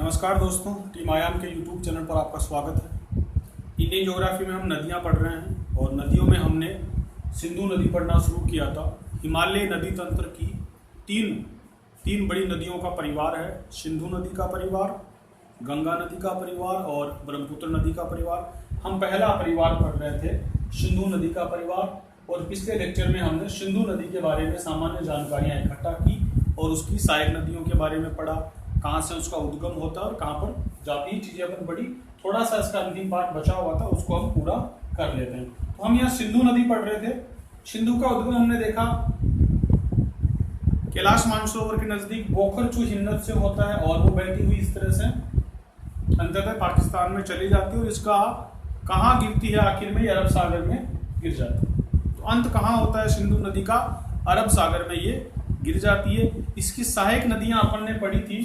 नमस्कार दोस्तों, टीम आयाम के यूट्यूब चैनल पर आपका स्वागत है। इंडियन ज्योग्राफी में हम नदियां पढ़ रहे हैं और नदियों में हमने सिंधु नदी पढ़ना शुरू किया था। हिमालय नदी तंत्र की तीन बड़ी नदियों का परिवार है। सिंधु नदी का परिवार, गंगा नदी का परिवार और ब्रह्मपुत्र नदी का परिवार। हम पहला परिवार पढ़ रहे थे, सिंधु नदी का परिवार, और पिछले लेक्चर में हमने सिंधु नदी के बारे में सामान्य जानकारियाँ इकट्ठा की और उसकी सहायक नदियों के बारे में पढ़ा, कहाँ से उसका उद्गम होता है और कहाँ पर जाती है, चीजें अपन बड़ी। थोड़ा सा इसका अंतिम पार्ट बचा हुआ था, उसको हम पूरा कर लेते हैं। तो हम यहाँ सिंधु नदी पढ़ रहे थे। सिंधु का उद्गम हमने देखा कैलाश मानसरोवर के नजदीक बोखरचू हिन्नत से होता है और वो बहती हुई इस तरह से अंततः पाकिस्तान में चली जाती है और इसका कहाँ गिरती है, आखिर में ये अरब सागर में गिर जाती है। तो अंत कहाँ होता है सिंधु नदी का? अरब सागर में ये गिर जाती है। इसकी सहायक नदियां अपन ने पढ़ी थी,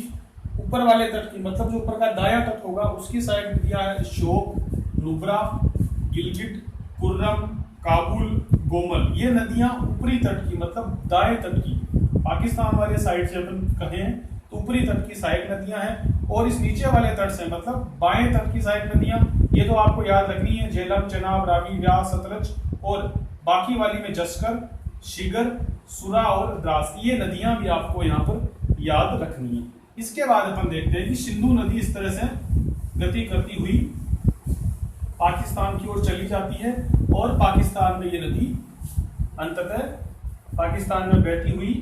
ऊपर वाले तट की, मतलब जो ऊपर का दाया तट होगा उसकी सहायक नदियां है श्योक, नुब्रा, गिलगिट, कुर्रम, काबुल, गोमल। ये नदियां ऊपरी तट की, मतलब दाएं तट की, पाकिस्तान वाले साइड से अपन कहें तो ऊपरी तट की सहायक नदियां हैं। और इस नीचे वाले तट से, मतलब बाएं तट की सहायक नदियां, ये तो आपको याद रखनी है, झेलम, चेनाब, रावी, व्यास, सतलज, और बाकी वाली में जस्कर, शिगर, सुरा और द्रास। ये नदियां भी आपको यहाँ पर याद रखनी है। इसके बाद अपन देखते हैं कि सिंधु नदी इस तरह से गति करती हुई पाकिस्तान की ओर चली जाती है और पाकिस्तान में ये नदी अंततः पाकिस्तान में बहती हुई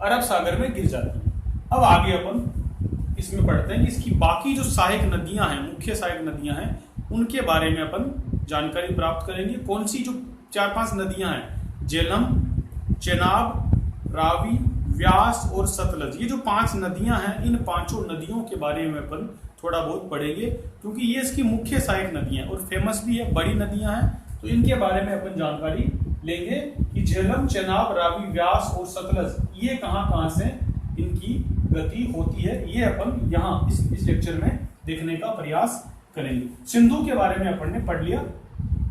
अरब सागर में गिर जाती है। अब आगे अपन इसमें पढ़ते हैं कि इसकी बाकी जो सहायक नदियां हैं, मुख्य सहायक नदियां हैं, उनके बारे में अपन जानकारी प्राप्त करेंगे। कौन सी जो 4-5 नदियां हैं, झेलम, चेनाब, रावी, व्यास और सतलज, ये जो 5 नदियां हैं, इन पांचों नदियों के बारे में अपन थोड़ा बहुत पढ़ेंगे, क्योंकि ये इसकी मुख्य सहायक नदियां और फेमस भी है, बड़ी नदियां हैं। तो इनके बारे में अपन जानकारी लेंगे कि झेलम, चेनाब, रावी, व्यास और सतलज ये कहाँ से इनकी गति होती है, ये अपन यहाँ इस लेक्चर में देखने का प्रयास करेंगे। सिंधु के बारे में अपन ने पढ़ लिया,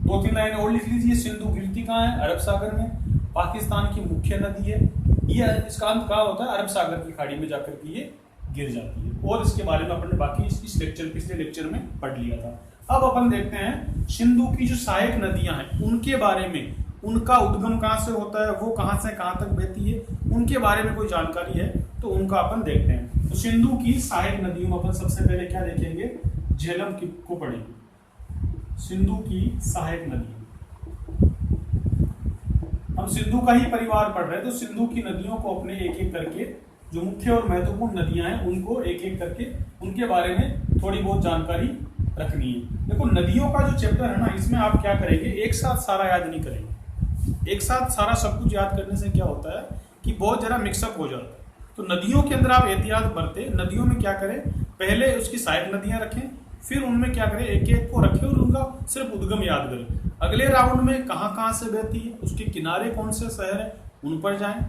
2-3 लाइनें और लिख लीजिए। सिंधु गिरती कहाँ है? अरब सागर में, पाकिस्तान की मुख्य नदी है। ये इसका अंत कहाँ होता है? अरब सागर की खाड़ी में जाकर के ये गिर जाती है। और इसके बारे में अपन ने बाकी पिछले लेक्चर में पढ़ लिया था। अब अपन देखते हैं सिंधु की जो सहायक नदियां हैं उनके बारे में, उनका उद्गम कहाँ से होता है, वो कहाँ से कहाँ तक बहती है, उनके बारे में कोई जानकारी है तो उनका अपन देखते हैं। तो सिंधु की सहायक नदियों में अपन सबसे पहले क्या देखेंगे? झेलम को पढ़ेंगे। सिंधु की सहायक नदी, हम सिंधु का ही परिवार पढ़ रहे हैं तो सिंधु की नदियों को अपने एक एक करके, जो मुख्य और महत्वपूर्ण नदियां हैं उनको एक एक करके उनके बारे में थोड़ी बहुत जानकारी रखनी है। देखो, नदियों का जो चैप्टर है ना, इसमें आप क्या करेंगे, एक साथ सारा याद नहीं करेंगे। एक साथ सारा सब कुछ याद करने से क्या होता है कि बहुत जरा मिक्सअप हो जाता है। तो नदियों के अंदर आप एहतियात बरते। नदियों में क्या करें, पहले उसकी सहायक नदियां रखें, फिर उनमें क्या करें, एक एक को रखें और उनका सिर्फ उद्गम याद करें। अगले राउंड में कहाँ से बहती है, उसके किनारे कौन से शहर है, उन पर जाएं।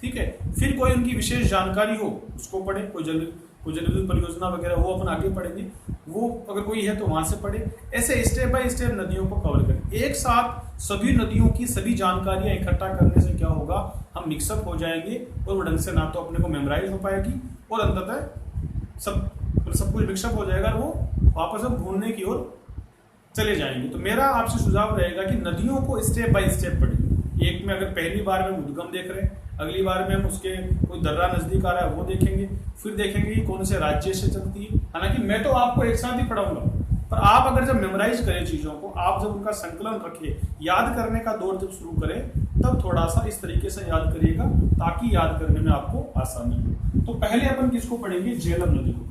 ठीक है, फिर कोई उनकी विशेष जानकारी हो उसको पढ़े, कोई जल विद्युत परियोजना वगैरह वो अपन आगे पढ़ेंगे, वो अगर कोई है तो वहां से पढ़े। ऐसे स्टेप बाय स्टेप नदियों को कवर करें। एक साथ सभी नदियों की सभी जानकारियां इकट्ठा करने से क्या होगा, हम मिक्सअप हो जाएंगे और वो ढंग से ना तो अपने को मेमोराइज हो पाएगी और अंततः सब कुछ मिक्सअप हो जाएगा और वो वापस हम भूलने की ओर चले जाएंगे। तो मेरा आपसे सुझाव रहेगा कि नदियों को स्टेप बाय स्टेप पढ़ें। एक में अगर पहली बार में उद्गम देख रहे हैं, अगली बार में हम उसके कोई दर्रा नजदीक आ रहा है वो देखेंगे, फिर देखेंगे कि कौन से राज्य से चलती है। हालांकि मैं तो आपको एक साथ ही पढ़ाऊंगा, पर आप अगर जब मेमोराइज करें चीजों को, आप जब उनका संकलन रखें, याद करने का दौर जब शुरू करें, तब थोड़ा सा इस तरीके से याद करिएगा ताकि याद करने में आपको आसानी हो। तो पहले अपन किसको पढ़ेंगे? झेलम नदी को।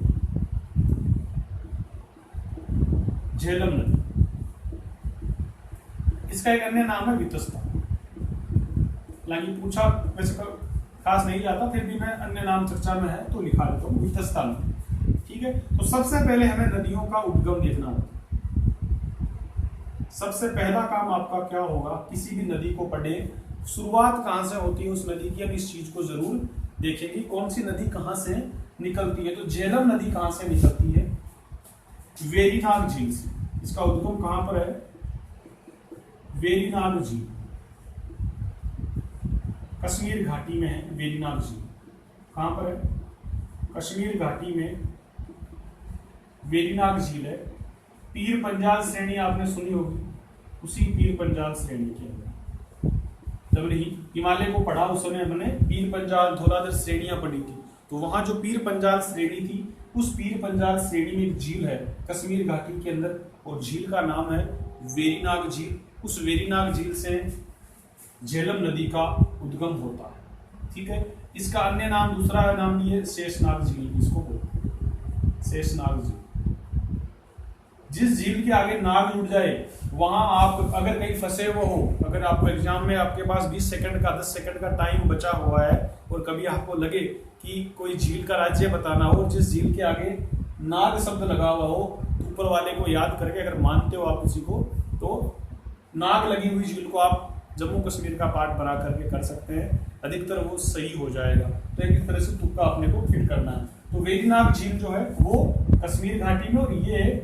झेलम नदी, इसका एक अन्य नाम है वितस्ता। हालांकि पूछा वैसे खास नहीं जाता, फिर भी मैं अन्य नाम चर्चा में है तो लिखा देता हूं, वितस्ता नदी। ठीक है, तो सबसे पहले हमें नदियों का उद्गम देखना होगा। सबसे पहला काम आपका क्या होगा, किसी भी नदी को पढ़े, शुरुआत कहां से होती है उस नदी की, हम इस चीज को जरूर देखेंगे, कौन सी नदी कहां से निकलती है। तो झेलम नदी कहां से निकलती है? वेरीनाग झील से। इसका उद्गम कहां पर है? वेरीनाग झील, कश्मीर घाटी में है। वेरीनाग झील कहां पर है? कश्मीर घाटी में वेरीनाग झील है। पीर पंजाल श्रेणी आपने सुनी होगी, उसी पीर पंजाल श्रेणी के अंदर जब हिमालय को पढ़ा उस समय हमने पीर पंजाल धौलाधर श्रेणियां पढ़ी थी। तो वहां जो पीर पंजाल श्रेणी थी, उस पीर पंजाल श्रेणी में एक झील है कश्मीर घाटी के अंदर, और झील का नाम है वेरीनाग झील। उस वेरीनाग झील से झेलम नदी का उद्गम होता है। ठीक है, इसका अन्य नाम, दूसरा नाम भी है शेषनाग झील, इसको बोलते शेषनाग झील। जिस झील के आगे नाग जुड़ जाए वहां आप अगर कहीं फंसे हुए हो, अगर आपको एग्जाम में आपके पास 20 सेकंड का 10 सेकंड का टाइम बचा हुआ है और कभी आपको लगे कि कोई झील का राज्य बताना हो, जिस झील के आगे नाग शब्द लगा हुआ हो, तो ऊपर वाले को याद करके अगर मानते हो आप किसी को, तो नाग लगी हुई झील को आप जम्मू कश्मीर का पार्ट बना करके कर सकते हैं, अधिकतर वो सही हो जाएगा। तो एक तरह से तुक्का अपने को फिट करना है। तो वेरीनाग झील जो है वो कश्मीर घाटी में, और ये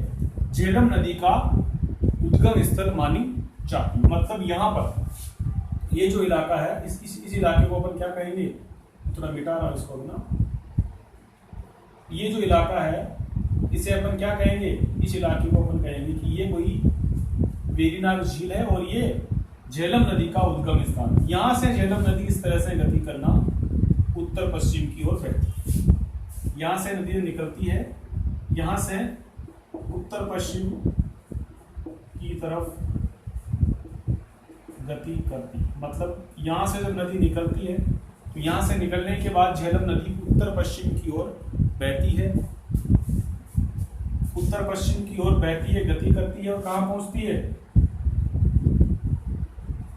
झेलम नदी का उद्गम स्थल मानी जाती है। मतलब यहाँ पर ये जो इलाका है, इस इलाके को अपन क्या कहेंगे, थोड़ा मिटा रहा इसको ना, ये जो इलाका है इसे अपन क्या कहेंगे, इस इलाके को अपन कहेंगे कि ये कोई वेरीनाग झील है और ये झेलम नदी का उद्गम स्थान है। यहां से झेलम नदी इस तरह से गति करना उत्तर पश्चिम की ओर बहती है। यहां से नदी निकलती है, यहां से उत्तर पश्चिम की तरफ गति करती है। मतलब यहां से जब नदी निकलती है तो यहां से निकलने के बाद झेलम नदी उत्तर पश्चिम की ओर बहती है, उत्तर पश्चिम की ओर बहती है, गति करती है और कहां पहुंचती है,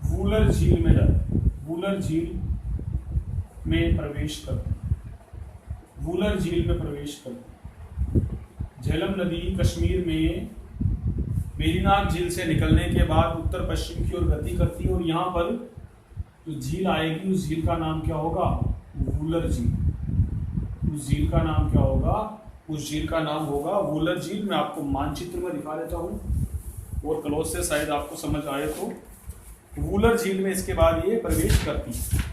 वूलर झील में जाती है। वूलर झील में प्रवेश करती है, वूलर झील में प्रवेश करती है। झेलम नदी कश्मीर में वेरीनाग झील से निकलने के बाद उत्तर पश्चिम की ओर गति करती है और यहाँ पर जो झील आएगी उस झील का नाम क्या होगा, वूलर झील। उस झील का नाम क्या होगा, उस झील का नाम होगा वूलर झील। मैं आपको मानचित्र में दिखा देता हूँ और क्लोज से शायद आपको समझ आए। तो वूलर झील में इसके बाद ये प्रवेश करती है,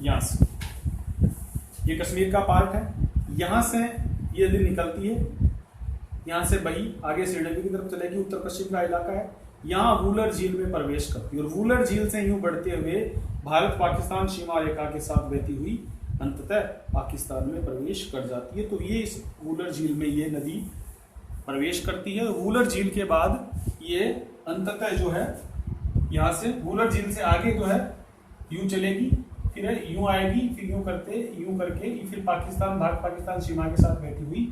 यहां से, ये कश्मीर का पार्ट है, यहां से ये नदी निकलती है, यहां से बही आगे श्रीनगर की तरफ चलेगी, उत्तर पश्चिम का इलाका है, यहां वूलर झील में प्रवेश करती है और वूलर झील से यूं बढ़ते हुए भारत पाकिस्तान सीमा रेखा के साथ बहती हुई अंततः पाकिस्तान में प्रवेश कर जाती है। तो ये इस वूलर झील में ये नदी प्रवेश करती है। वूलर झील के बाद ये अंततः जो है यहाँ से वूलर झील से आगे जो है यूं चलेगी, फिर यूं आएगी, फिर यूं करके फिर पाकिस्तान, भारत पाकिस्तान सीमा के साथ बहती हुई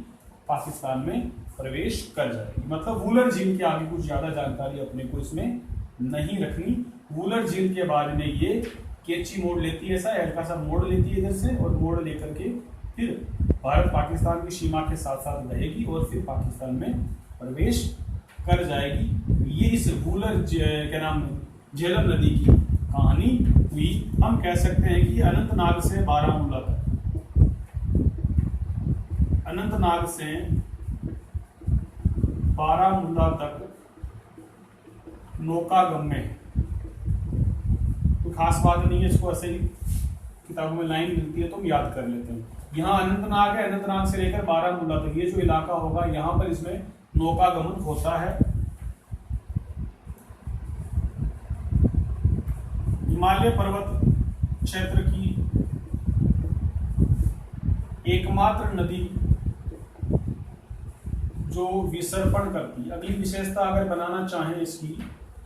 पाकिस्तान में प्रवेश कर जाएगी। मतलब वूलर झील के आगे कुछ ज्यादा जानकारी अपने को इसमें नहीं रखनी। वूलर झील के बाद में ये कैची मोड़ लेती है, ऐसा हल्का सा मोड़ लेती है इधर से, और मोड़ लेकर के फिर भारत पाकिस्तान की सीमा के साथ साथ रहेगी और फिर पाकिस्तान में प्रवेश कर जाएगी। ये इस वूलर क्या नाम झेलम नदी की कहानी हुई। हम कह सकते हैं कि अनंतनाग से बारामूला तक, अनंतनाग से बारामूला तक नौकागम्य है। तो खास बात नहीं है, इसको ऐसे ही किताबों में लाइन मिलती है तो हम याद कर लेते हैं। यहाँ अनंतनाग है, अनंतनाग से लेकर बारामूला तक ये जो इलाका होगा यहाँ पर इसमें नौकागमन होता है। हिमालय पर्वत क्षेत्र की एकमात्र नदी जो विसर्पण करती है, अगली विशेषता अगर बनाना चाहें इसकी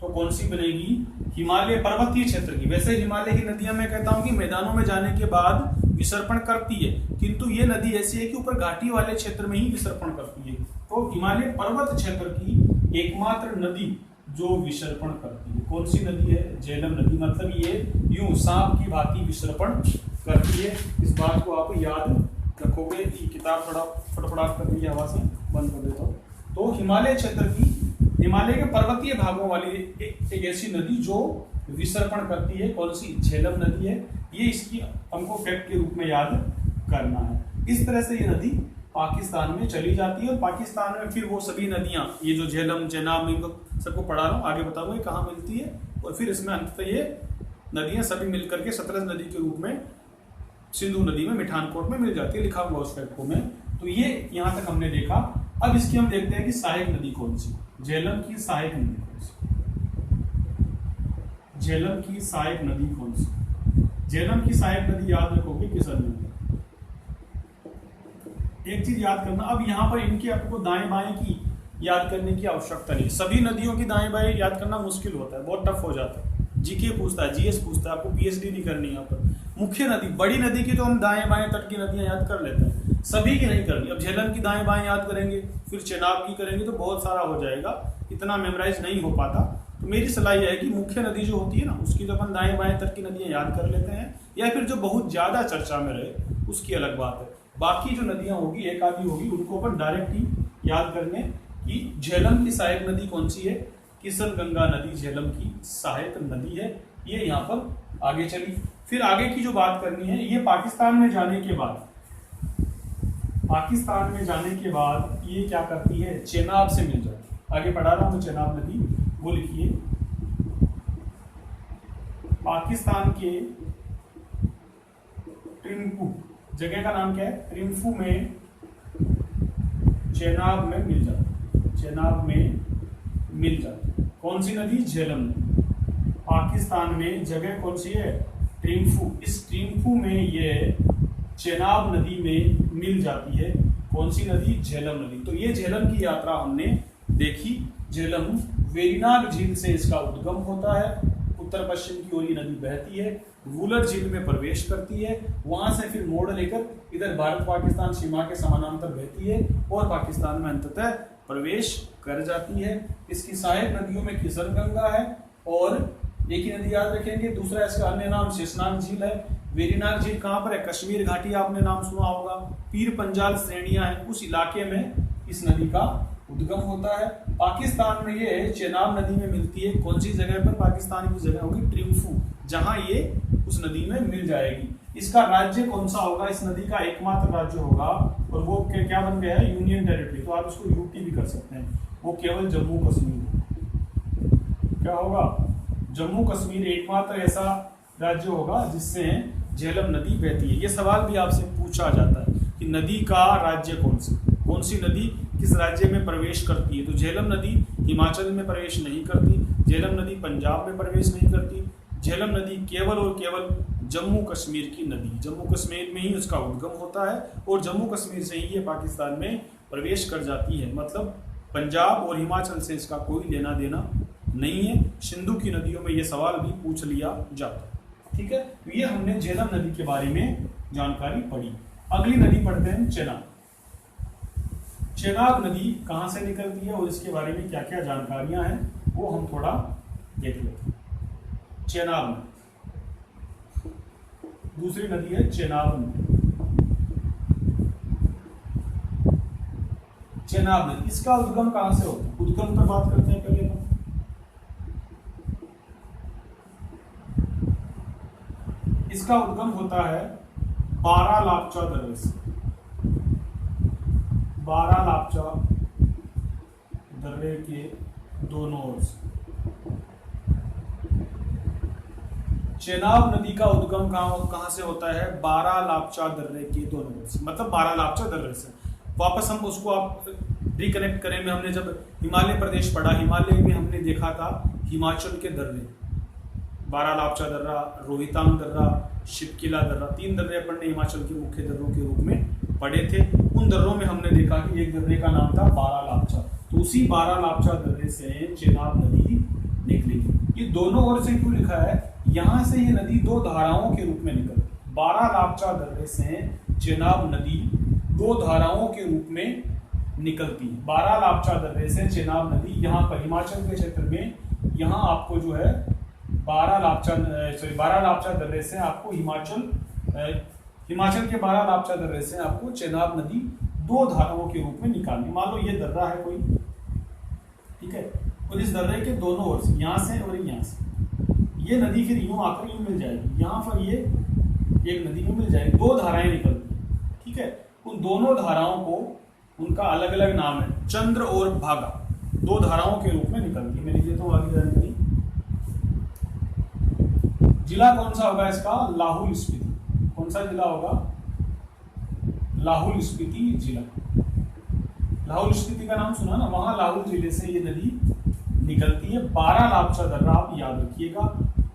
तो कौन सी बनेगी, हिमालय पर्वतीय क्षेत्र की। वैसे हिमालय की नदियां मैं कहता हूं कि मैदानों में जाने के बाद विसर्पण करती है, किंतु ये नदी ऐसी है कि ऊपर घाटी वाले क्षेत्र में ही विसर्पण करती है। तो हिमालय पर्वत क्षेत्र की एकमात्र नदी जो विसर्पण करती है, कौन सी नदी है, झेलम नदी। मतलब ये यूं सांप की भांति विसर्पण करती है। इस बात को आप याद रखोगे। ये किताब थोड़ा फटफड़ाट करने की हवा से बंद कर देता हूँ। तो हिमालय क्षेत्र की, हिमालय के पर्वतीय भागों वाली एक ऐसी नदी जो विसर्पण करती है, कौन सी, झेलम नदी है। ये इसकी हमको फैक्ट के रूप में याद करना है। इस तरह से ये नदी पाकिस्तान में चली जाती है और पाकिस्तान में फिर वो सभी नदियां, ये जो झेलम, चेनाब, इनको सबको पढ़ा रहा हूँ, आगे बताऊंगा कहाँ मिलती है। और फिर इसमें अंततः ये नदियां सभी मिलकर के सतलज नदी के रूप में सिंधु नदी में मिठानकोट में मिल जाती है। लिखा हुआ उस फैक्ट को मैं तो ये यहां तक हमने देखा। अब इसकी हम देखते हैं कि सहायक नदी कौन सी। झेलम की सहायक नदी कौन सी? झेलम की सहायक नदी कौन सी? झेलम की सहायक नदी याद रखोगे किशन नदी। एक चीज याद करना, अब यहां पर इनके आपको दाएं बाएं की याद करने की आवश्यकता नहीं। सभी नदियों की दाएं बाएं याद करना मुश्किल होता है, बहुत टफ हो जाता है। जीके पूछता है, जीएस पूछता है, आपको पीएचडी नहीं करनी यहाँ पर। मुख्य नदी, बड़ी नदी की तो हम दाएं बाएं तट की नदियां याद कर लेते हैं, सभी की नहीं करनी। अब झेलम की दाएं बाएं याद करेंगे, फिर चेनाब की करेंगे तो बहुत सारा हो जाएगा, इतना मेमोराइज नहीं हो पाता। तो मेरी सलाह यह है कि मुख्य नदी जो होती है ना, उसकी तो अपन दाएं बाएं तट की नदियां याद कर लेते हैं, या फिर जो बहुत ज्यादा चर्चा में रहे उसकी अलग बात है। बाकी जो नदियां होगी, एक आधी होगी, उनको अपन डायरेक्ट ही याद करने कि झेलम की सहायक नदी कौन सी है? किशन गंगा नदी झेलम की सहायक नदी है। ये यहाँ पर आगे चली। फिर आगे की जो बात करनी है, ये पाकिस्तान में जाने के बाद, पाकिस्तान में जाने के बाद ये क्या करती है? चेनाब से मिल जाती है। आगे पढ़ा रहा हूं चेनाब नदी, वो लिखिए। पाकिस्तान के ट्रिम्फू, जगह का नाम क्या है? ट्रिम्फू में चेनाब में मिल जाती है। चेनाब में मिल जाती है। कौन सी नदी? झेलम नदी। पाकिस्तान में जगह कौन सी है? ट्रिम्फू। इस ट्रिम्फू में ये चेनाब नदी में मिल जाती है। कौन सी नदी? झेलम नदी। तो ये झेलम की यात्रा हमने देखी। झेलम वेरिनाग झील से इसका उद्गम होता है, उत्तर पश्चिम की ओर ये नदी बहती है, वूलर झील में प्रवेश करती है, वहां से फिर मोड़ लेकर इधर भारत पाकिस्तान सीमा के समानांतर बहती है और पाकिस्तान में अंततः प्रवेश कर जाती है। इसकी सहायक नदियों में किशन गंगा है और एक ही नदी याद रखेंगे, दूसरा इसका अन्य नाम शेषनाग झील है। वेरिनाग झील कहां पर है? कश्मीर घाटी, आपने नाम सुना होगा। पीर पंजाल श्रेणियां हैं, उस इलाके में इस नदी का उद्गम होता है। पाकिस्तान में ये चेनाब नदी में मिलती है। कौन सी जगह पर? पाकिस्तान की जगह होगी ट्रिम्फू, जहां ये उस नदी में मिल जाएगी। इसका राज्य कौन सा होगा? इस नदी का एकमात्र राज्य होगा और वो क्या बन गया है? Union territory. तो आप इसको यूटी भी कर सकते हैं, वो केवल जम्मू कश्मीर। क्या होगा? जम्मू कश्मीर एकमात्र ऐसा राज्य होगा जिससे झेलम नदी बहती है। ये सवाल भी आपसे पूछा जाता है कि नदी का राज्य कौन सी नदी किस राज्य में प्रवेश करती है? तो झेलम नदी हिमाचल में प्रवेश नहीं करती, झेलम नदी पंजाब में प्रवेश नहीं करती, झेलम नदी केवल और केवल जम्मू कश्मीर की नदी, जम्मू कश्मीर में ही उसका उद्गम होता है और जम्मू कश्मीर से ही ये पाकिस्तान में प्रवेश कर जाती है। मतलब पंजाब और हिमाचल से इसका कोई लेना देना नहीं है। सिंधु की नदियों में ये सवाल भी पूछ लिया जाता है। ठीक है, तो ये हमने झेलम नदी के बारे में जानकारी पढ़ी। अगली नदी पढ़ते हैं चेनाब। चेनाब नदी कहां से निकलती है और इसके बारे में क्या क्या जानकारियां हैं वो हम थोड़ा देख लेते हैं। चेनाब नदी, दूसरी नदी है चेनाब नदी। चेनाब नदी, इसका उद्गम कहां से होता है? उद्गम पर बात करते हैं पहले तो। इसका उद्गम होता है बारालापचा दर्रे से। बारालापचा दर्रे के दोनों ओर से। चेनाब नदी का उद्गम कहां से होता है? बारालापचा दर्रे के दोनों ओर से, मतलब बारालापचा दर्रे से। वापस हम उसको आप रिकनेक्ट करेंगे। हमने जब हिमालय प्रदेश पढ़ा, हिमालय में हमने देखा था हिमाचल के दर्रे, बारालापचा दर्रा, रोहितांग दर्रा, शिपकिला दर्रा, 3 दर्रे अपन ने हिमाचल के मुख्य दर्रों के रूप में पढ़े थे। उन दर्रों में हमने देखा कि एक दर्रे का नाम था बारालापचा। तो उसी बारालापचा दर्रे से चेनाब नदी निकलेगी। ये दोनों ओर से क्यों लिखा है? यहां से ये नदी 2 धाराओं के रूप में निकलती। बारालापचा दर्रे से चेनाब नदी 2 धाराओं के रूप में निकलती है। बारालापचा दर्रे से चेनाब नदी यहाँ पर हिमाचल के क्षेत्र में, यहाँ आपको जो है बारालापचा दर्रे से आपको हिमाचल के बारालापचा दर्रे से आपको चेनाब नदी 2 धाराओं के रूप में निकालनी। मान लो ये दर्रा है कोई, ठीक है, और इस दर्रे के दोनों ओर से, यहाँ से और यहाँ से ये नदी फिर यूं आकर यूं मिल जाएगी। यहाँ पर ये एक नदी में मिल जाएगी, 2 धाराएं निकलती है। ठीक है, उन दोनों धाराओं को उनका अलग अलग नाम है, चंद्र और भागा, 2 धाराओं के रूप में निकलती है। मैं लिख देता हूँ आगे जानकारी। जिला कौन सा होगा इसका? लाहौल स्पीति। कौन सा जिला होगा? लाहौल स्पीति जिला। लाहौल स्पीति का नाम सुना ना, वहां लाहौल जिले से ये नदी निकलती है। 12 लापचा दर्रा, आप याद रखिएगा,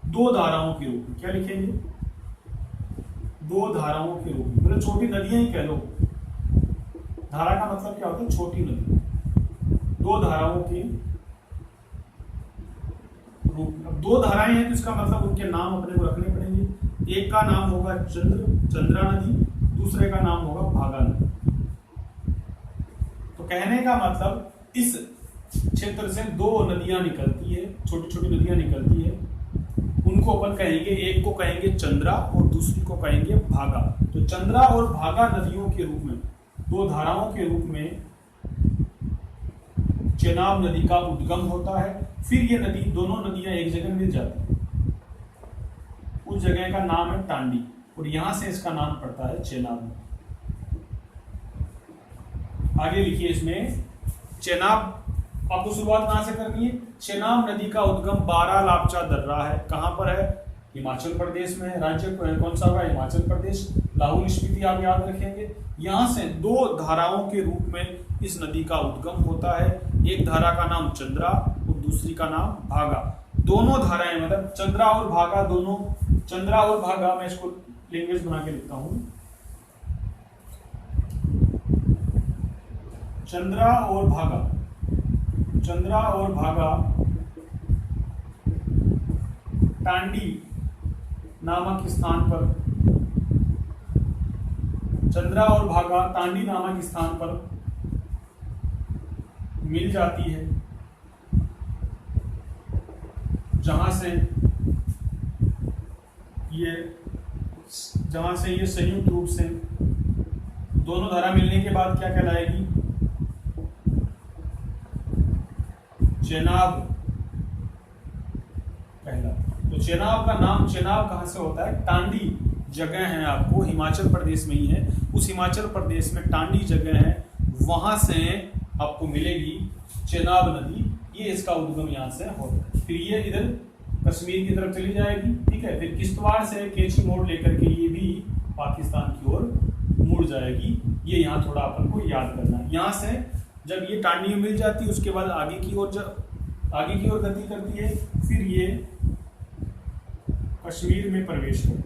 2 धाराओं के रूप में। क्या लिखेंगे? 2 धाराओं के रूप में, मतलब छोटी नदियां ही कह लो। धारा का मतलब क्या होता है? छोटी नदी। 2 धाराओं के रूप में। अब 2 धाराएं हैं तो इसका मतलब उनके नाम अपने को रखने पड़ेंगे। एक का नाम होगा चंद्रा नदी, दूसरे का नाम होगा भागा नदी। तो कहने का मतलब इस क्षेत्र से 2 नदियां निकलती है, छोटी छोटी नदियां निकलती है। उनको अपन कहेंगे, एक को कहेंगे चंद्रा और दूसरी को कहेंगे भागा। तो चंद्रा और भागा नदियों के रूप में, 2 धाराओं के रूप में चेनाब नदी का उद्गम होता है। फिर ये नदी, दोनों नदियां एक जगह मिल जाती हैं। उस जगह का नाम है टांडी और यहां से इसका नाम पड़ता है चेनाब। आगे लिखिए इसमें, चेनाब आपको शुरुआत कहां से करनी है? चेनाब नदी का उद्गम 12 लापचा दर्रा है। कहां पर है? हिमाचल प्रदेश में है। राज्य कौन सा होगा? हिमाचल प्रदेश। लाहौल स्पीति आप याद रखेंगे। यहां से 2 धाराओं के रूप में इस नदी का उद्गम होता है। एक धारा का नाम चंद्रा और दूसरी का नाम भागा। दोनों धाराएं, मतलब चंद्रा और भागा, दोनों, चंद्रा और भागा, मैं इसको लैंग्वेज बना के लिखता हूं, चंद्रा और भागा, चंद्रा और भागा टांडी नामक स्थान पर, चंद्रा और भागा टांडी नामक स्थान पर मिल जाती है, जहां से ये संयुक्त रूप से दोनों धारा मिलने के बाद क्या कहलाएगी? चेनाब कहलाता। तो चेनाब का नाम, चेनाब कहां से होता है? टांडी जगह है, आपको हिमाचल प्रदेश में ही है। उस हिमाचल प्रदेश में टांडी जगह है, वहां से आपको मिलेगी चेनाब नदी। ये इसका उद्गम यहाँ से होता है। फिर ये इधर कश्मीर की तरफ चली जाएगी, ठीक है। फिर किश्तवाड़ से कैची मोड़ लेकर के ये भी पाकिस्तान की ओर मुड़ जाएगी। ये यहाँ थोड़ा अपन को याद करना है। यहाँ से जब ये टांडी मिल जाती है, उसके बाद आगे की ओर गति करती है। फिर ये कश्मीर में प्रवेश करती है।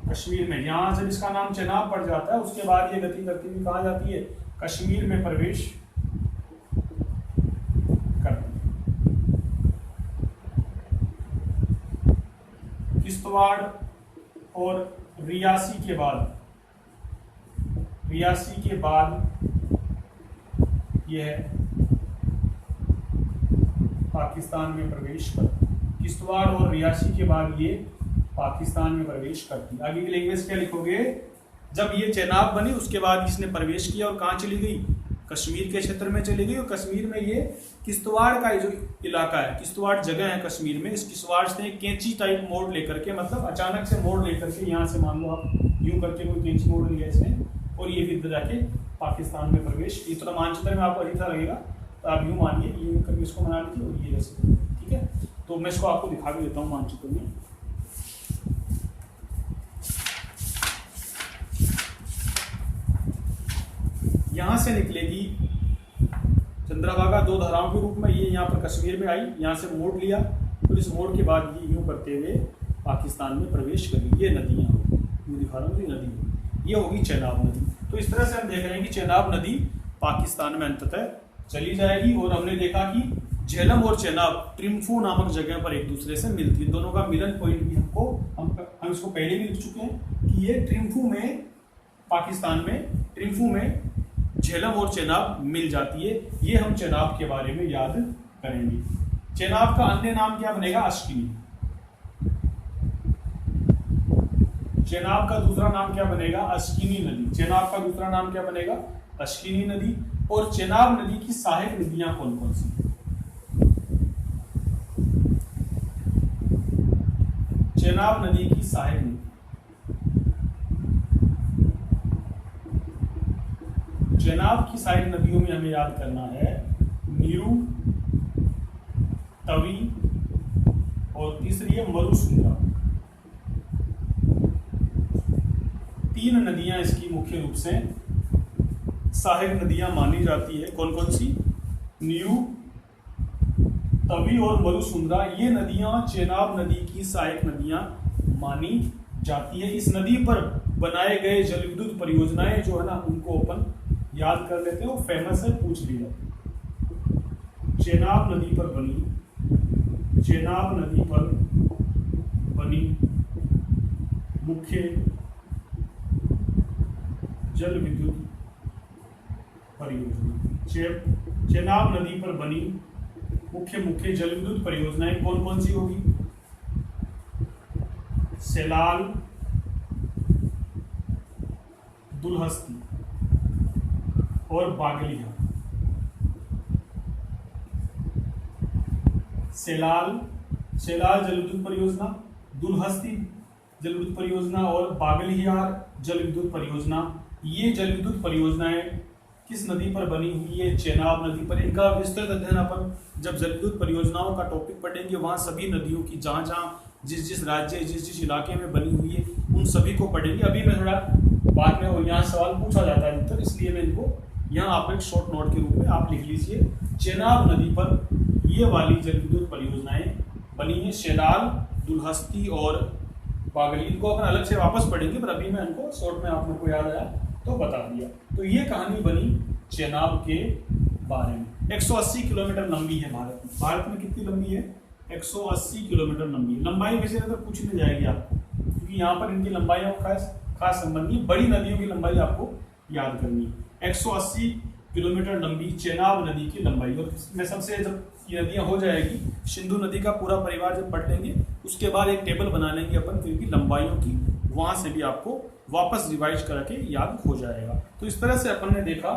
कश्मीर में यहाँ जब इसका नाम चेनाब पड़ जाता है, उसके बाद ये गति करती हुई कहाँ जाती है? कश्मीर में प्रवेश करती है। किश्तवाड़ और रियासी के बाद यह पाकिस्तान में प्रवेश करती। किश्तवाड़ और रियासी के बाद ये पाकिस्तान में प्रवेश करती। आगे की लैंग्वेज क्या लिखोगे? जब ये चेनाब बनी, उसके बाद इसने प्रवेश किया और कहाँ चली गई? कश्मीर के क्षेत्र में चली गई। और कश्मीर में ये किश्तवाड़ का जो इलाका है, किश्तवाड़ जगह है कश्मीर में, इस किश्तवाड़ से कैंची टाइप मोड़ लेकर के, मतलब अचानक से मोड़ लेकर के, यहाँ से मान लो आप यूं करके कोई कैंची मोड़ लिया इसने, और ये फिर जाके पाकिस्तान में प्रवेश। इस तरह मानचित्र में आपको अच्छा लगेगा, तो आप यूं मानिए, ये करके इसको बना लीजिए और ये ऐसे, ठीक है। तो मैं इसको आपको दिखा भी देता हूँ मानचित्र में। यहाँ से निकलेगी चंद्रभागा 2 धाराओं के रूप में। ये यहाँ पर कश्मीर में आई, यहाँ से मोड़ लिया, फिर इस मोड़ के बाद ये यूं करते हुए पाकिस्तान में प्रवेश करेगी। ये नदी यहाँ होगी, दिखा रहा हूँ, ये नदी होगी, ये होगी चेनाब नदी। तो इस तरह से हम देख रहे हैं कि चेनाब नदी पाकिस्तान में अंततः चली जाएगी। और हमने देखा कि झेलम और चेनाब ट्रिम्फू नामक जगह पर एक दूसरे से मिलती है। दोनों का मिलन पॉइंट भी हम इसको पहले भी लिख चुके हैं कि ये ट्रिम्फू में, पाकिस्तान में ट्रिम्फू में झेलम और चेनाब मिल जाती है। ये हम चेनाब के बारे में याद करेंगे। चेनाब का अन्य नाम क्या बनेगा? अश्किनी। चेनाब का दूसरा नाम क्या बनेगा? अश्किनी नदी। चेनाब का दूसरा नाम क्या बनेगा? अश्किनी नदी। और चेनाब नदी की सहायक नदियां कौन कौन सी? चेनाब नदी की सहायक नदी, चेनाब की सहायक नदियों में हमें याद करना है नीरू, तवी और तीसरी है मरुसुंदरा। तीन नदियां इसकी मुख्य रूप से सहायक नदियां मानी जाती है। कौन कौन सी? नीरू, तवी और मरुसुंदरा। ये नदियां चेनाब नदी की सहायक नदियां मानी जाती है। इस नदी पर बनाए गए जल विद्युत परियोजनाएं जो है ना, उनको अपन याद कर लेते हैं, वो फेमस है, पूछ लिया। चेनाब नदी पर बनी मुख्य जल विद्युत परियोजना। चेनाब नदी पर बनी मुख्य जल विद्युत परियोजनाएं कौन कौन सी होगी? सेलाल, दुलहस्ती और बागलिया। सेलाल जल विद्युत परियोजना, दुलहस्ती जल विद्युत परियोजना और बागलियार जल विद्युत परियोजना। ये जल विद्युत परियोजनाएं किस नदी पर बनी हुई है? चेनाब नदी पर। इनका विस्तृत अध्ययन अपन जब जल विद्युत परियोजनाओं का टॉपिक पढ़ेंगे, वहां सभी नदियों की जहां जहां जिस राज्य जिस इलाके में बनी हुई है उन सभी को पढ़ेंगे। अभी मैं थोड़ा बाद में, और यहाँ सवाल पूछा जाता है उत्तर, इसलिए मैं इनको यहाँ आप एक शॉर्ट नोट के रूप में आप लिख लीजिए। चेनाब नदी पर ये वाली जल विद्युत परियोजनाएं बनी है, शेलाल, दुलहस्ती और बागली। इनको अपन अलग से वापस पढ़ेंगे, पर अभी मैं इनको शॉर्ट में आप लोग को याद आया तो बता दिया। तो ये कहानी बनी चेनाब के बारे में। 180 किलोमीटर लंबी है भारत में कितनी लंबी है? 180 किलोमीटर लंबी। लंबाई विषय तो पूछ नहीं जाएगी आपको, क्योंकि यहाँ पर इनकी लंबाइयों का खास संबंध नहीं। बड़ी नदियों की लंबाई आपको याद करनी है। 180 किलोमीटर लंबी चेनाब नदी की लंबाई। और मैं सबसे, जब ये नदियां हो जाएगी, सिंधु नदी का पूरा परिवार जब पढ़ लेंगे, उसके बाद एक टेबल बना लेंगे अपन क्योंकि लंबाइयों की, वहां से भी आपको वापस रिवाइज करके याद हो जाएगा। तो इस तरह से अपन ने देखा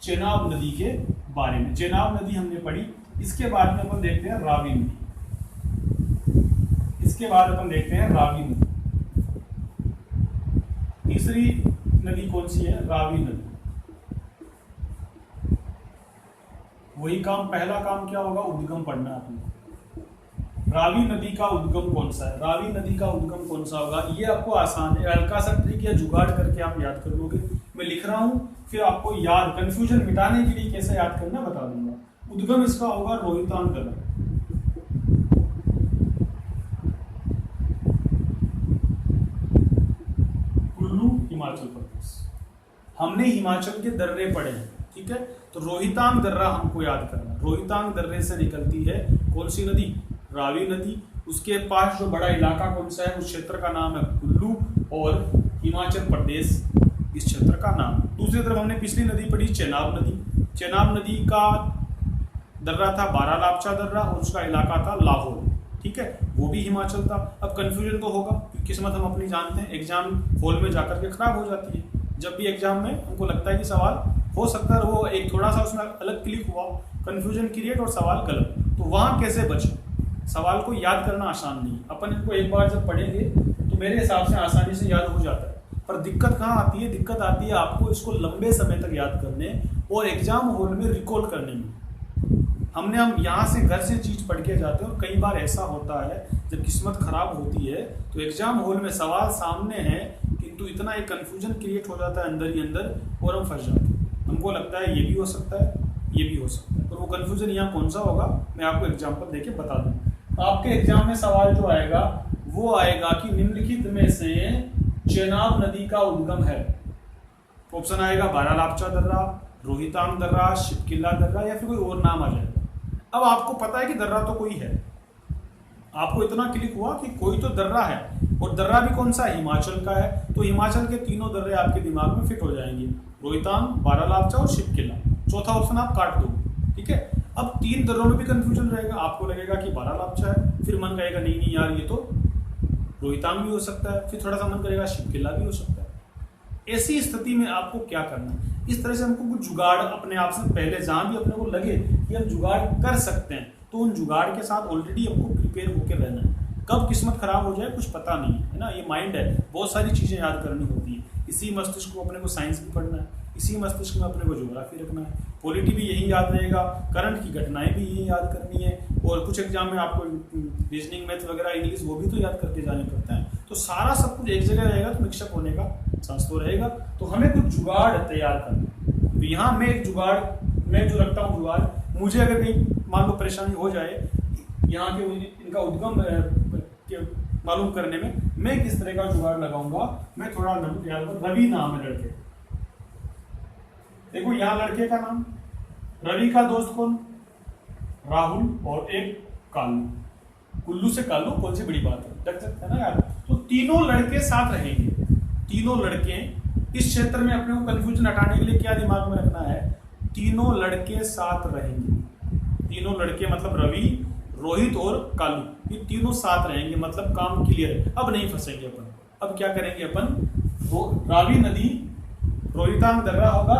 चेनाब नदी के बारे में। चेनाब नदी हमने पढ़ी। इसके बाद में अपन देखते हैं रावी नदी। रावी नदी। तीसरी नदी कौन सी है? रावी नदी। वही काम, पहला काम क्या होगा? उद्गम पढ़ना है आपने। रावी नदी का उद्गम कौन सा है? रावी नदी का उद्गम कौन सा होगा? ये आपको आसान है, हल्का सा ट्रिक या जुगाड़ करके आप याद कर लोगे। मैं लिख रहा हूं, फिर आपको याद, कंफ्यूजन मिटाने के लिए कैसे याद करना बता दूंगा। उद्गम इसका होगा रोहितांग दर्रा। कुल्लू, हिमाचल प्रदेश। हमने हिमाचल के दर्रे पढ़े हैं, ठीक है। तो रोहितांग दर्रा हमको याद करना। रोहितांग दर्रे से निकलती है कौन सी नदी? रावी नदी। उसके पास जो बड़ा इलाका कौन सा है? उस क्षेत्र का नाम है कुल्लू, और हिमाचल प्रदेश इस क्षेत्र का नाम। दूसरी तरफ हमने पिछली नदी पढ़ी चेनाब नदी। चेनाब नदी का दर्रा था बारालापचा दर्रा, और उसका इलाका था लाहौर, ठीक है, वो भी हिमाचल था। अब कंफ्यूजन तो होगा, किस्मत हम अपनी जानते हैं, एग्जाम हॉल में जाकर के खराब हो जाती है। जब भी एग्जाम में हमको लगता है कि सवाल हो सकता है वो एक थोड़ा सा उसमें अलग क्लिक हुआ, कंफ्यूजन क्रिएट और सवाल गलत, तो वहां कैसे बचे? सवाल को याद करना आसान नहीं। अपन इनको एक बार जब पढ़ेंगे तो मेरे हिसाब से आसानी से याद हो जाता है, पर दिक्कत कहाँ आती है? दिक्कत आती है आपको इसको लंबे समय तक याद करने और एग्जाम हॉल में रिकॉल करने में। हम यहाँ से घर से चीज पढ़ के जाते हैं, और कई बार ऐसा होता है जब किस्मत खराब होती है तो एग्जाम हॉल में सवाल सामने है, किंतु इतना एक कंफ्यूजन क्रिएट हो जाता है अंदर ही अंदर, और हम फंस जाते हैं। हमको लगता है ये भी हो सकता है, ये भी हो सकता है, पर वो कंफ्यूजन यहाँ कौन सा होगा मैं आपको एग्जाम्पल देके बता दूं। आपके एग्जाम में सवाल जो आएगा वो आएगा कि निम्नलिखित में से चेनाब नदी का उद्गम है। ऑप्शन आएगा बारालापचा दर्रा, रोहितांग दर्रा, शिपकिला दर्रा, या फिर कोई और नाम आ जाएगा। अब आपको पता है कि दर्रा तो कोई है, आपको इतना क्लिक हुआ कि कोई तो दर्रा है, और दर्रा भी कौन सा है? हिमाचल का है। तो हिमाचल के तीनों दर्रे आपके दिमाग में फिट हो जाएंगे, रोहितांग, बारालापचा और शिपकिला। चौथा ऑप्शन आप काट दो, ठीक है। अब तीन दर्रों में भी कंफ्यूजन रहेगा, आपको लगेगा कि बारालापचा है, फिर मन कहेगा नहीं नहीं यार ये तो रोहितांग भी हो सकता है, फिर थोड़ा सा मन करेगा शिपकिला भी हो सकता है। ऐसी स्थिति में आपको क्या करना है? इस तरह से हमको कुछ जुगाड़ अपने आप से पहले, जहां भी अपने को लगे कि हम जुगाड़ कर सकते हैं, तो उन जुगाड़ के साथ ऑलरेडी हमको प्रिपेयर होकर रहना है। कब किस्मत खराब हो जाए कुछ पता नहीं है ना, ये माइंड है, बहुत सारी चीजें याद करनी होती है। इसी मस्तिष्क को अपने को साइंस भी पढ़ना है, इसी मस्तिष्क में अपने को ज्योग्राफी रखना है, पॉलिटी भी यही याद रहेगा, करंट की घटनाएं भी यही याद करनी है, और कुछ एग्जाम में आपको रीजनिंग, मैथ वगैरह, इंग्लिश वो भी तो याद करके जाने पड़ते हैं। तो सारा सब कुछ एक जगह रहेगा तो मिक्सअप होने का चांस तो रहेगा। तो हमें कुछ जुगाड़ तैयार करना। तो यहाँ मैं एक जुगाड़, मैं जो रखता हूँ जुगाड़, मुझे अगर कहीं मान लो परेशानी हो जाए यहाँ के इनका उद्गम मालूम करने में, मैं किस तरह का जुगाड़ लगाऊंगा। मैं थोड़ा रवि नाम है लड़के, देखो यहाँ लड़के का नाम, रवि का दोस्त कौन, राहुल, और एक कालू। कुल्लू से कालू कौन सी बड़ी बात है, देख सकते हैं ना यार। तो तीनों लड़के साथ रहेंगे, तीनों लड़के। इस क्षेत्र में अपने को कंफ्यूजन हटाने के लिए क्या दिमाग में रखना है, तीनों लड़के साथ रहेंगे। तीनों लड़के मतलब रवि, रोहित और कालू, ये तीनों साथ रहेंगे, मतलब काम क्लियर है। अब नहीं फंसेंगे अपन। अब क्या करेंगे अपन, रावी नदी, रोहितांग दर्रा होगा,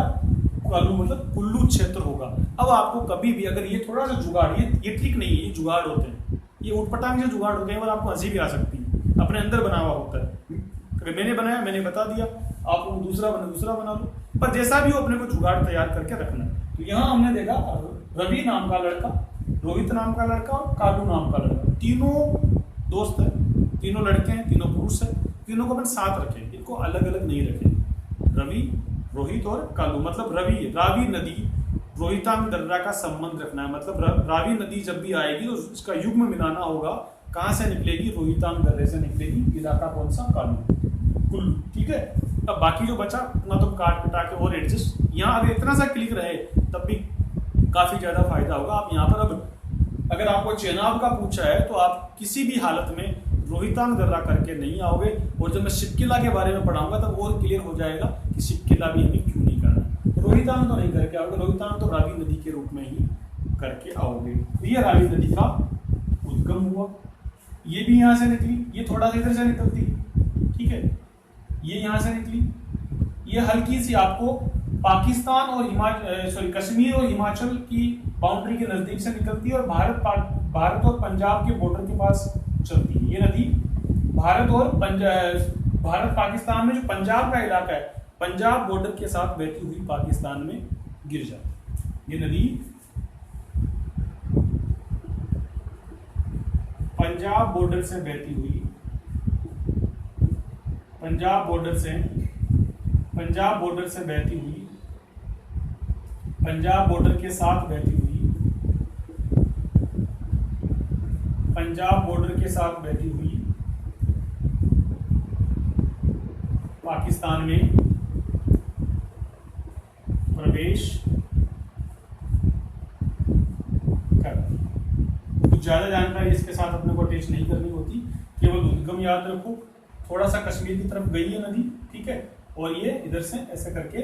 कालू मतलब कुल्लू क्षेत्र होगा। अब आपको कभी भी अगर ये थोड़ा सा जुगाड़, ये ठीक नहीं है, ये जुगाड़ होते हैं, ये उठपटांग से जुगाड़ होते हैं, और आपको हंसी भी आ सकती है, अपने अंदर बना हुआ होता है। अगर मैंने बनाया, मैंने बता दिया, आप दूसरा बना लो, पर जैसा भी हो अपने को जुगाड़ तैयार करके रखना है। तो यहाँ हमने देखा रवि नाम का लड़का, रोहित नाम का लड़का और कालू नाम का लड़का, तीनों दोस्त है, तीनों लड़के हैं, तीनों पुरुष है, तीनों को अपन साथ रखें, इनको अलग अलग नहीं रखें। रवि, रोहित और कालू, मतलब रावी नदी रोहितांग दर्रा का संबंध रखना है। मतलब रावी नदी जब भी आएगी तो इसका युग्म मिलाना होगा। कहां से निकलेगी, रोहितांग दर्रे से निकलेगी। इलाका कौन सा, कालू, कुल्लू, ठीक है। अब बाकी जो बचा ना तो काट पिटा के और एडजस्ट, यहाँ अगर इतना सा क्लिक रहे तब भी काफी ज्यादा फायदा होगा। आप यहाँ पर अब अगर आपको चेनाब का पूछा है तो आप किसी भी हालत में रोहितांग दर्रा करके नहीं आओगे, और जब मैं शिवकिला के बारे में पढ़ाऊंगा तब और क्लियर हो जाएगा कि शिवकिला भी हमें क्यों नहीं करना। रोहितांग तो नहीं करके आओगे, रोहितांग तो रावी नदी के रूप में ही करके आओगे। तो ये रावी नदी का उद्गम हुआ, ये भी यहाँ से निकली, ये थोड़ा सा इधर से निकलती, ठीक है, ये यहाँ से निकली, ये हल्की सी आपको पाकिस्तान और कश्मीर और हिमाचल की बाउंड्री के नजदीक से निकलती है, और भारत और पंजाब के बॉर्डर के पास चलती है। ये नदी भारत पाकिस्तान में जो पंजाब का इलाका है, पंजाब बॉर्डर के साथ बहती हुई पाकिस्तान में गिर जाती। ये नदी पंजाब बॉर्डर से बहती हुई, पंजाब बॉर्डर से बहती हुई, पंजाब बॉर्डर के साथ बहती हुई, पंजाब बॉर्डर के साथ बहती हुई पाकिस्तान में प्रवेश कर। कुछ ज्यादा जानकारी इसके साथ अपने को अटैच नहीं करनी होती, केवल उद्गम याद रखो। थोड़ा सा कश्मीर की तरफ गई है नदी, ठीक है, और ये इधर से ऐसे करके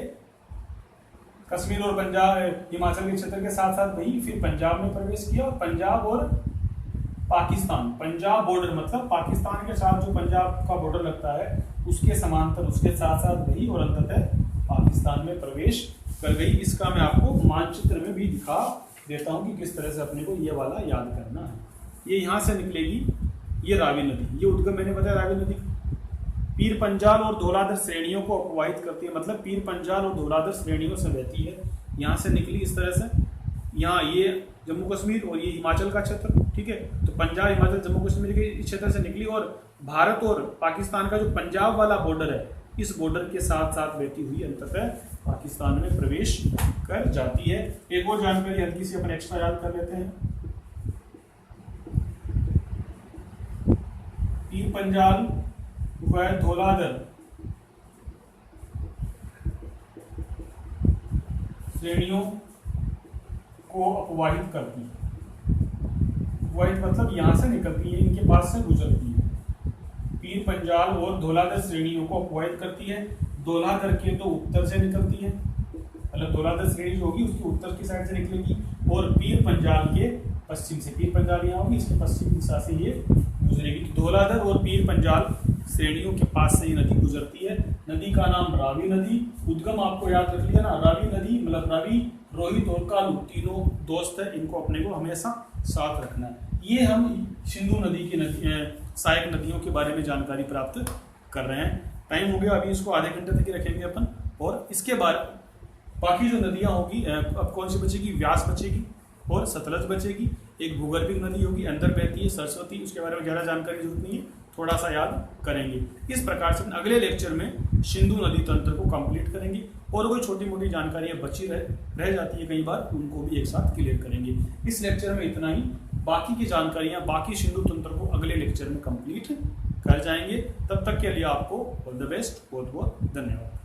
कश्मीर और पंजाब हिमाचल के क्षेत्र के साथ साथ गई, फिर पंजाब में प्रवेश किया, और पंजाब और पाकिस्तान, पंजाब बॉर्डर मतलब पाकिस्तान के साथ जो पंजाब का बॉर्डर लगता है उसके समांतर उसके साथ साथ गई, और अंततः पाकिस्तान में प्रवेश कर गई। इसका मैं आपको मानचित्र में भी दिखा देता हूं कि किस तरह से अपने को ये वाला याद करना है। ये यहाँ से निकलेगी, ये रावी नदी, ये उद्गम मैंने बताया रावी नदी पीर पंजाल और धौलाधर श्रेणियों को अपवाहित करती है, मतलब पीर पंजाल और धौलाधर श्रेणियों से बहती है। यहाँ से निकली इस तरह से, यहाँ ये जम्मू कश्मीर और ये हिमाचल का क्षेत्र, ठीक है, तो पंजाब हिमाचल जम्मू कश्मीर के इस क्षेत्र से निकली, और भारत और पाकिस्तान का जो पंजाब वाला बॉर्डर है, इस बॉर्डर के साथ साथ बहती हुई अंततः पाकिस्तान में प्रवेश कर जाती है। एक और जानकारी हल्की सी अपन एक्स्ट्रा याद कर लेते हैं। पीर पंजाल व धौलाधर श्रेणियों को अपवाहित करती है। अपवाहित मतलब यहां से निकलती है, इनके पास से गुजरती है। पीर पंजाल और धौलाधर श्रेणियों को अपवाहित करती है। धौलाधर के तो उत्तर से निकलती है, मतलब धौलाधर श्रेणी जो होगी उसकी उत्तर की साइड से निकलेगी, और पीर पंजाल के पश्चिम से, पीर पंजाल यहाँ होगी, इसके पश्चिम दिशा से ये गुजरेगी। तो धौलाधर और पीर पंजाल श्रेणियों के पास से ये नदी गुजरती है। नदी का नाम रावी नदी, उद्गम आपको याद रख लिया ना, रावी नदी मतलब रावी, रोहित और कालू तीनों दोस्त है, इनको अपने को हमेशा साथ रखना है। ये हम सिंधु नदी की सहायक नदियों के बारे में जानकारी प्राप्त कर रहे हैं। टाइम हो गया, अभी इसको आधे घंटे तक ही रखेंगे अपन, और इसके बाद बाकी जो नदियां होगी अब कौन सी बचेगी, व्यास बचेगी और सतलज बचेगी। एक भूगर्भिक नदी होगी, अंदर बहती है सरस्वती, उसके बारे में ज़्यादा जानकारी की जरूरत नहीं है, थोड़ा सा याद करेंगे। इस प्रकार से अगले लेक्चर में सिंधु नदी तंत्र को कंप्लीट करेंगे और कोई छोटी मोटी जानकारियां बची रह जाती है कई बार, उनको भी एक साथ क्लियर करेंगे। इस लेक्चर में इतना ही, बाकी की जानकारियां, बाकी सिंधु तंत्र को अगले लेक्चर में कंप्लीट कर जाएंगे। तब तक के लिए आपको ऑल द बेस्ट, बहुत बहुत धन्यवाद।